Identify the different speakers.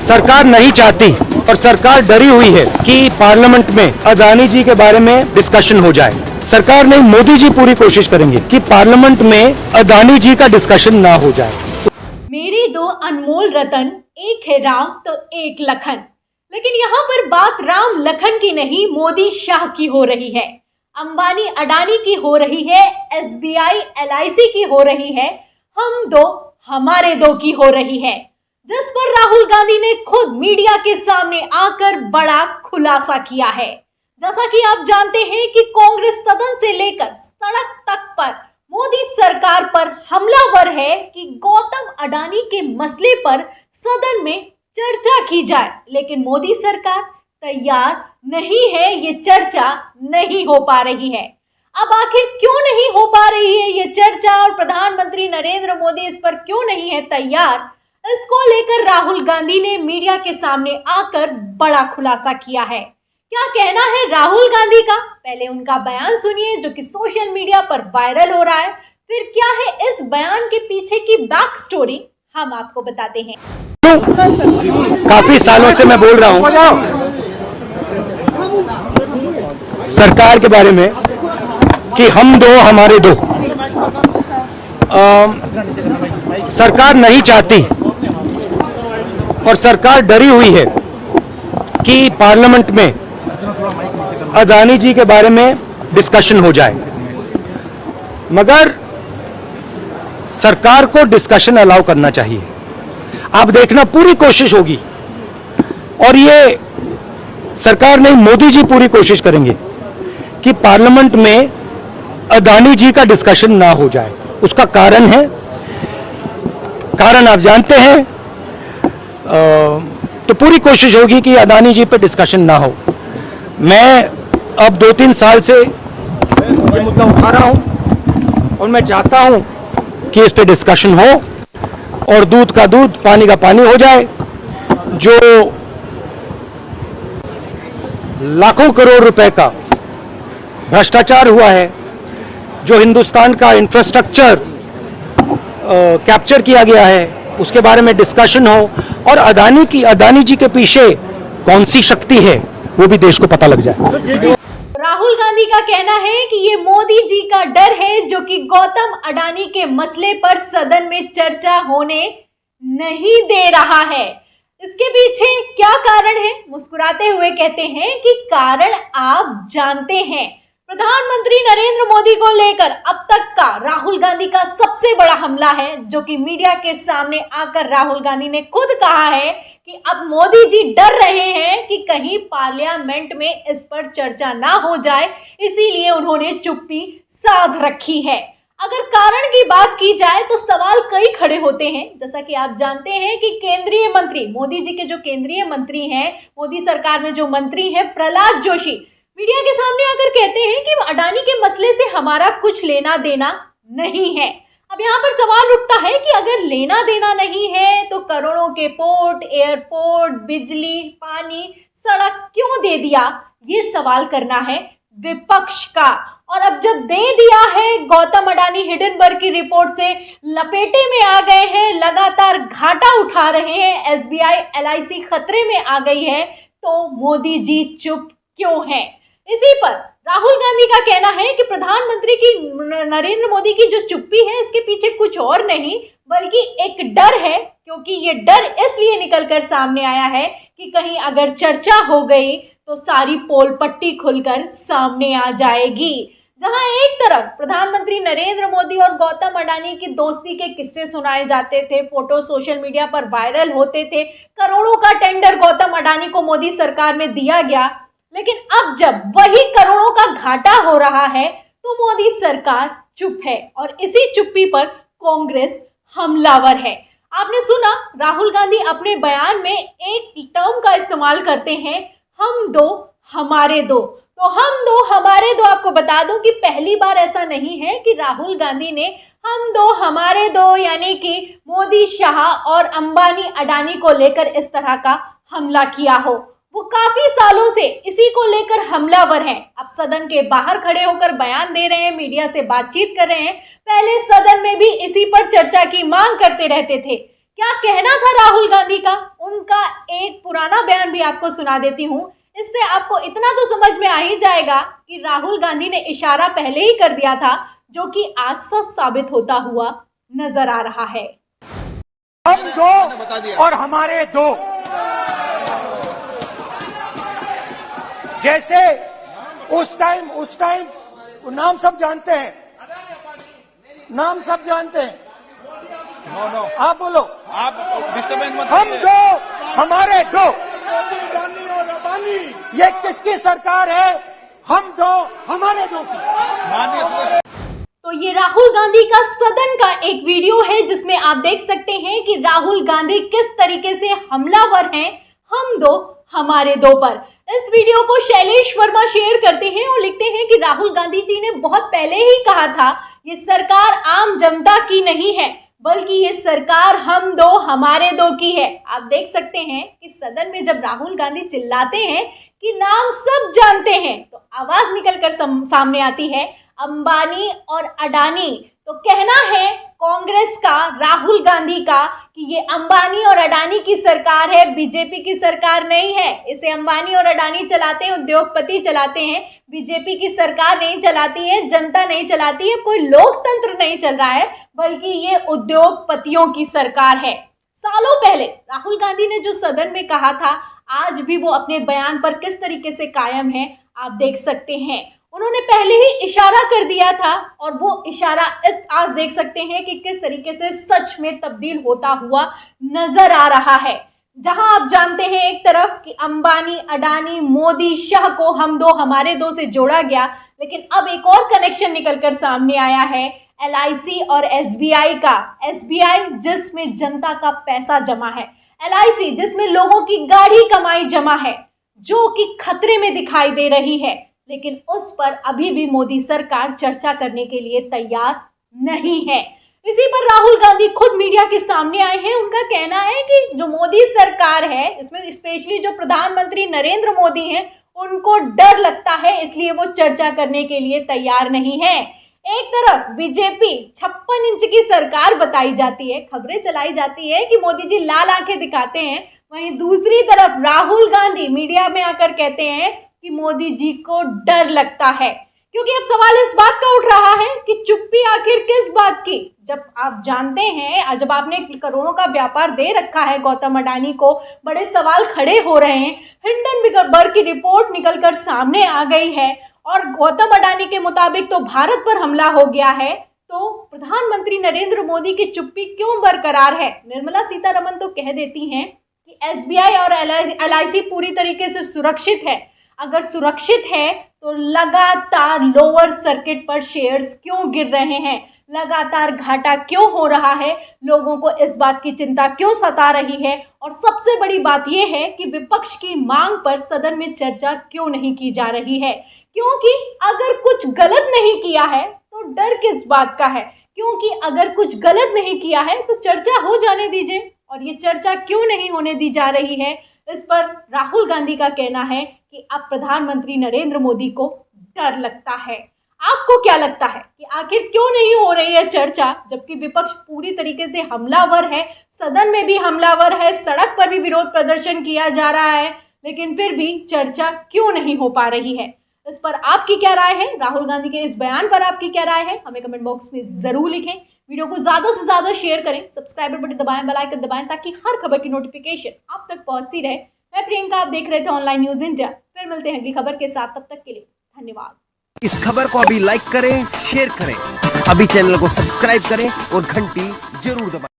Speaker 1: सरकार नहीं चाहती और सरकार डरी हुई है कि पार्लियामेंट में अदानी जी के बारे में डिस्कशन हो जाए। सरकार नहीं, मोदी जी पूरी कोशिश करेंगे कि पार्लियामेंट में अदानी जी का डिस्कशन ना हो जाए।
Speaker 2: मेरे दो अनमोल रतन, एक है राम तो एक लखन। लेकिन यहाँ पर बात राम लखन की नहीं, मोदी शाह की हो रही है। अंबानी अडानी की हो रही है, SBI LIC की हो रही है, हम दो हमारे दो की हो रही है, जिस पर राहुल गांधी ने खुद मीडिया के सामने आकर बड़ा खुलासा किया है। जैसा कि आप जानते हैं कि कांग्रेस सदन से लेकर सड़क तक पर मोदी सरकार पर हमलावर है कि गौतम अडानी के मसले पर सदन में चर्चा की जाए, लेकिन मोदी सरकार तैयार नहीं है, ये चर्चा नहीं हो पा रही है। अब आखिर क्यों नहीं हो पा रही है ये चर्चा और प्रधानमंत्री नरेंद्र मोदी इस पर क्यों नहीं है तैयार, इसको लेकर राहुल गांधी ने मीडिया के सामने आकर बड़ा खुलासा किया है। क्या कहना है राहुल गांधी का, पहले उनका बयान सुनिए जो कि सोशल मीडिया पर वायरल हो रहा है, फिर क्या है इस बयान के पीछे की बैक स्टोरी हम आपको बताते हैं।
Speaker 1: काफी सालों से मैं बोल रहा हूं सरकार के बारे में कि हम दो हमारे दो। सरकार नहीं चाहती और सरकार डरी हुई है कि पार्लियामेंट में अदानी जी के बारे में डिस्कशन हो जाए, मगर सरकार को डिस्कशन अलाउ करना चाहिए। आप देखना, पूरी कोशिश होगी और ये सरकार नहीं, मोदी जी पूरी कोशिश करेंगे कि पार्लियामेंट में अदानी जी का डिस्कशन ना हो जाए। उसका कारण है, कारण आप जानते हैं, तो पूरी कोशिश होगी कि अदानी जी पे डिस्कशन ना हो। मैं अब 2-3 साल से ये मुद्दा उठा रहा हूं और मैं चाहता हूं कि इस पे डिस्कशन हो और दूध का दूध पानी का पानी हो जाए। जो लाखों करोड़ रुपए का भ्रष्टाचार हुआ है, जो हिंदुस्तान का इंफ्रास्ट्रक्चर कैप्चर किया गया है, उसके बारे में डिस्कशन हो और अदानी जी के पीछे कौन सी शक्ति है वो भी देश को पता लग जाए।
Speaker 2: राहुल गांधी का कहना है कि ये मोदी जी का डर है जो कि गौतम अडानी के मसले पर सदन में चर्चा होने नहीं दे रहा है। इसके पीछे क्या कारण है? मुस्कुराते हुए कहते हैं कि कारण आप जानते हैं। प्रधानमंत्री नरेंद्र मोदी को लेकर अब तक का राहुल गांधी का सबसे बड़ा हमला है, जो कि मीडिया के सामने आकर राहुल गांधी ने खुद कहा है कि अब मोदी जी डर रहे हैं कि कहीं पार्लियामेंट में इस पर चर्चा ना हो जाए, इसीलिए उन्होंने चुप्पी साध रखी है। अगर कारण की बात की जाए तो सवाल कई खड़े होते हैं। जैसा कि आप जानते हैं कि केंद्रीय मंत्री, मोदी जी के जो केंद्रीय मंत्री हैं, मोदी सरकार में जो मंत्री हैं, प्रहलाद जोशी मीडिया के सामने आकर कहते हैं कि अडानी के मसले से हमारा कुछ लेना देना नहीं है। अब यहाँ पर सवाल उठता है कि अगर लेना देना नहीं है तो करोड़ों के पोर्ट, एयरपोर्ट, बिजली, पानी, सड़क क्यों दे दिया? ये सवाल करना है विपक्ष का। और अब जब दे दिया है, गौतम अडानी हिडनबर्ग की रिपोर्ट से लपेटे में आ गए हैं, लगातार घाटा उठा रहे हैं, SBI LIC खतरे में आ गई है, तो मोदी जी चुप क्यों है? इसी पर राहुल गांधी का कहना है कि प्रधानमंत्री की नरेंद्र मोदी की जो चुप्पी है, इसके पीछे कुछ और नहीं बल्कि एक डर है, क्योंकि ये डर इसलिए निकलकर सामने आया है कि कहीं अगर चर्चा हो गई तो सारी पोल पट्टी खुलकर सामने आ जाएगी। जहां एक तरफ प्रधानमंत्री नरेंद्र मोदी और गौतम अडानी की दोस्ती के किस्से सुनाए जाते थे, फोटो सोशल मीडिया पर वायरल होते थे, करोड़ों का टेंडर गौतम अडानी को मोदी सरकार में दिया गया, लेकिन अब जब वही करोड़ों का घाटा हो रहा है तो मोदी सरकार चुप है और इसी चुप्पी पर कांग्रेस हमलावर है। आपने सुना, राहुल गांधी अपने बयान में एक टर्म का इस्तेमाल करते हैं, हम दो हमारे दो। तो हम दो हमारे दो, आपको बता दूं कि पहली बार ऐसा नहीं है कि राहुल गांधी ने हम दो हमारे दो यानी कि मोदी शाह और अंबानी अडानी को लेकर इस तरह का हमला किया हो। वो काफी सालों से इसी को लेकर हमलावर हैं। अब सदन के बाहर खड़े होकर बयान दे रहे हैं, मीडिया से बातचीत कर रहे हैं, पहले सदन में भी इसी पर चर्चा की मांग करते रहते थे। क्या कहना था राहुल गांधी का, उनका एक पुराना बयान भी आपको सुना देती हूँ। इससे आपको इतना तो समझ में आ ही जाएगा कि राहुल गांधी ने इशारा पहले ही कर दिया था, जो कि आज सच साबित होता हुआ नजर आ रहा है।
Speaker 3: हम दो और हमारे दो, जैसे उस टाइम नाम सब जानते हैं, नाम सब जानते हैं।
Speaker 4: नो
Speaker 3: आप बोलो,
Speaker 4: आप डिस्टर्बेंस मत
Speaker 3: हम
Speaker 4: कीजिए।
Speaker 3: दो हमारे दो, ये किसकी सरकार है? हम दो हमारे दो की।
Speaker 4: माननीय
Speaker 2: तो ये राहुल गांधी का सदन का एक वीडियो है, जिसमें आप देख सकते हैं कि राहुल गांधी किस तरीके से हमलावर हैं हम दो हमारे दो पर। इस वीडियो को शैलेश वर्मा शेयर करते हैं और लिखते हैं कि राहुल गांधी जी ने बहुत पहले ही कहा था, ये सरकार आम जनता की नहीं है, बल्कि ये सरकार हम दो हमारे दो की है। आप देख सकते हैं कि सदन में जब राहुल गांधी चिल्लाते हैं कि नाम सब जानते हैं, तो आवाज निकलकर सामने आती है अंबानी और अडानी। तो कहना है कांग्रेस का, राहुल गांधी का, कि ये अंबानी और अडानी की सरकार है, बीजेपी की सरकार नहीं है। इसे अंबानी और अडानी चलाते हैं, उद्योगपति चलाते हैं, बीजेपी की सरकार नहीं चलाती है, जनता नहीं चलाती है, कोई लोकतंत्र नहीं चल रहा है, बल्कि ये उद्योगपतियों की सरकार है। सालों पहले राहुल गांधी ने जो सदन में कहा था, आज भी वो अपने बयान पर किस तरीके से कायम है, आप देख सकते हैं। उन्होंने पहले ही इशारा कर दिया था और वो इशारा आज देख सकते हैं कि किस तरीके से सच में तब्दील होता हुआ नजर आ रहा है। जहां आप जानते हैं एक तरफ कि अंबानी, अडानी, मोदी, शाह को हम दो हमारे दो से जोड़ा गया, लेकिन अब एक और कनेक्शन निकलकर सामने आया है LIC और SBI का। SBI जिसमें जनता का पैसा जमा है, LIC जिसमें लोगों की गाढ़ी कमाई जमा है, जो कि खतरे में दिखाई दे रही है, लेकिन उस पर अभी भी मोदी सरकार चर्चा करने के लिए तैयार नहीं है। इसी पर राहुल गांधी खुद मीडिया के सामने आए हैं। उनका कहना है कि जो मोदी सरकार है, इसमें स्पेशली जो प्रधानमंत्री नरेंद्र मोदी हैं, उनको डर लगता है, इसलिए वो चर्चा करने के लिए तैयार नहीं है। एक तरफ बीजेपी 56 इंच की सरकार बताई जाती है, खबरें चलाई जाती है कि मोदी जी लाल आंखें दिखाते हैं, वहीं दूसरी तरफ राहुल गांधी मीडिया में आकर कहते हैं कि मोदी जी को डर लगता है। क्योंकि अब सवाल इस बात का उठ रहा है कि चुप्पी आखिर किस बात की, जब आप जानते हैं, जब आपने करोड़ों का व्यापार दे रखा है गौतम अडानी को, बड़े सवाल खड़े हो रहे हैं। हिंडनबर्ग की रिपोर्ट निकलकर सामने आ गई है और गौतम अडानी के मुताबिक तो भारत पर हमला हो गया है, तो प्रधानमंत्री नरेंद्र मोदी की चुप्पी क्यों बरकरार है? निर्मला सीतारमण तो कह देती हैं कि SBI और LIC पूरी तरीके से सुरक्षित है। अगर सुरक्षित है तो लगातार लोअर सर्किट पर शेयर्स क्यों गिर रहे हैं, लगातार घाटा क्यों हो रहा है, लोगों को इस बात की चिंता क्यों सता रही है? और सबसे बड़ी बात यह है कि विपक्ष की मांग पर सदन में चर्चा क्यों नहीं की जा रही है? क्योंकि अगर कुछ गलत नहीं किया है तो डर किस बात का है? क्योंकि अगर कुछ गलत नहीं किया है तो चर्चा हो जाने दीजिए, और ये चर्चा क्यों नहीं होने दी जा रही है, इस पर राहुल गांधी का कहना है कि अब प्रधानमंत्री नरेंद्र मोदी को डर लगता है। आपको क्या लगता है कि आखिर क्यों नहीं हो रही है चर्चा, जबकि विपक्ष पूरी तरीके से हमलावर है, सदन में भी हमलावर है, सड़क पर भी विरोध प्रदर्शन किया जा रहा है, लेकिन फिर भी चर्चा क्यों नहीं हो पा रही है? इस पर आपकी क्या राय है? राहुल गांधी के इस बयान पर आपकी क्या राय है? हमें कमेंट बॉक्स में जरूर लिखें। वीडियो को ज्यादा से ज्यादा शेयर करें, सब्सक्राइबर बटन दबाएं, बेल आइकन दबाएं, ताकि हर खबर की नोटिफिकेशन आप तक पहुंचती रहे। मैं प्रियंका, आप देख रहे थे ऑनलाइन न्यूज इंडिया। फिर मिलते हैं अगली खबर के साथ, तब तक के लिए धन्यवाद।
Speaker 5: इस खबर को अभी लाइक करें, शेयर करें, अभी चैनल को सब्सक्राइब करें और घंटी जरूर दबाएं।